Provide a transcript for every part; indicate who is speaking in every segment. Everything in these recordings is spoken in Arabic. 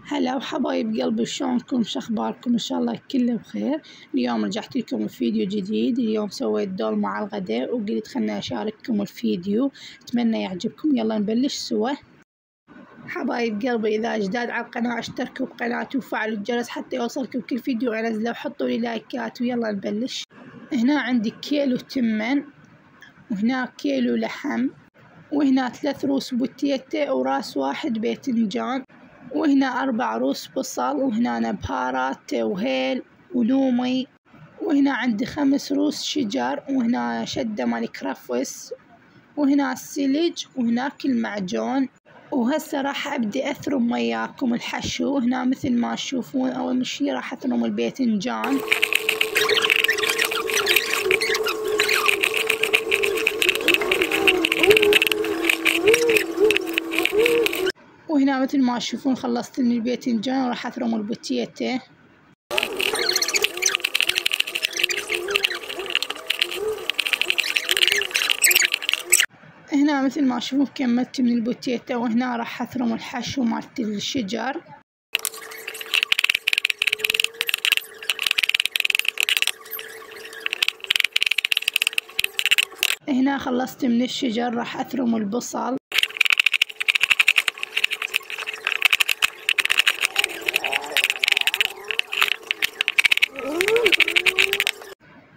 Speaker 1: هلا وحبايب قلبي، شلونكم؟ شخباركم؟ ان شاء الله كله بخير. اليوم رجعت لكم بفيديو جديد. اليوم سويت دولمة على الغداء وقلت خلنا اشارككم الفيديو، اتمنى يعجبكم. يلا نبلش سوا. حبايب قلبي، اذا جداد على القناة اشتركوا بقناتي وفعلوا الجرس حتى يوصلكم كل فيديو انزله، وحطوا لي لايكات. ويلا نبلش. هنا عندي كيلو تمن، وهنا كيلو لحم، وهنا 3 روس بوتيتا وراس واحد باذنجان، وهنا 4 روس بصل، وهنا بهارات وهيل ولومي، وهنا عندي 5 روس شجر، وهنا شدة مال كرفس، وهنا السلج، وهناك المعجون. وهسه راح ابدي اثرم وياكم الحشو. هنا مثل ما تشوفون اول شي راح اثرم الباذنجان، وهنا مثل ما تشوفون خلصت من الباذنجان وراح اثرم البوتيتا. هنا مثل ما تشوفون كملت من البوتيتا، وهنا راح اثرم الحشو مالت الشجر. هنا خلصت من الشجر راح اثرم البصل.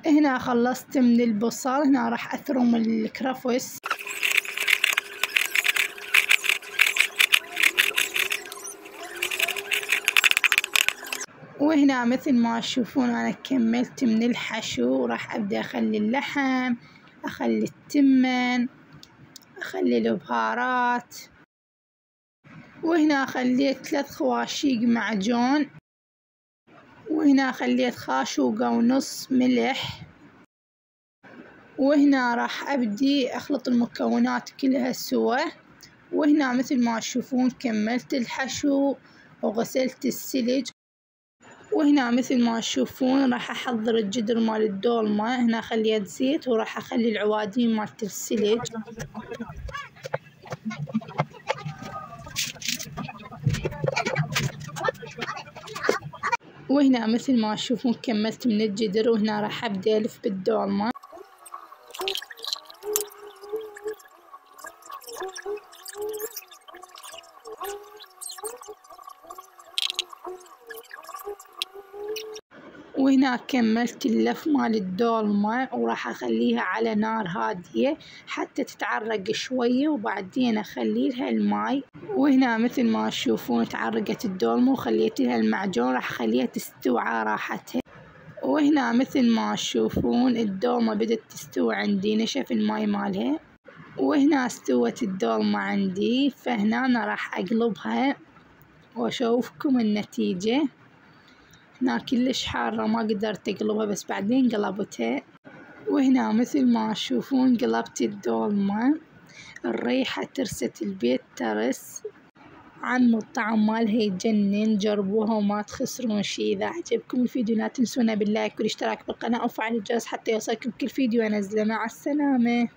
Speaker 1: هنا خلصت من البصل، هنا راح اثرم الكرفس. وهنا مثل ما تشوفون انا كملت من الحشو، راح ابدا اخلي اللحم، اخلي التمن، اخلي البهارات، وهنا خليت 3 خواشيق معجون، وهنا خليت خاشوقة ونص ملح. وهنا راح ابدي اخلط المكونات كلها سوا. وهنا مثل ما تشوفون كملت الحشو وغسلت السلج. وهنا مثل ما تشوفون راح احضر الجدر مال الدولمة. هنا خليت زيت، وراح اخلي العوادين مالت السلج. وهنا مثل ما تشوفون كملت من الجدر، وهنا راح ابدا الف بالدولمة. وهنا كملت اللف مال الدولمة، وراح اخليها على نار هادية حتى تتعرق شوية، وبعدين اخلي لها الماي. وهنا مثل ما تشوفون تعرقت الدولمة وخليت لها المعجون، راح اخليها تستوي على راحتها. وهنا مثل ما تشوفون الدولمة بدت تستوي عندي، نشف الماي مالها. وهنا استوت الدولمة عندي، فهنا أنا راح اقلبها واشوفكم النتيجة. هنا كلش حارة ما قدرت اقلبها، بس بعدين قلبتها. وهنا مثل ما تشوفون قلبت الدولمة، الريحة ترست البيت ترس، عن الطعم مالها يجنن. جربوها وما تخسرون شي. إذا عجبكم الفيديو لا تنسونا باللايك والاشتراك بالقناة وفعل الجرس حتى يوصلكم كل فيديو انزله. مع السلامة.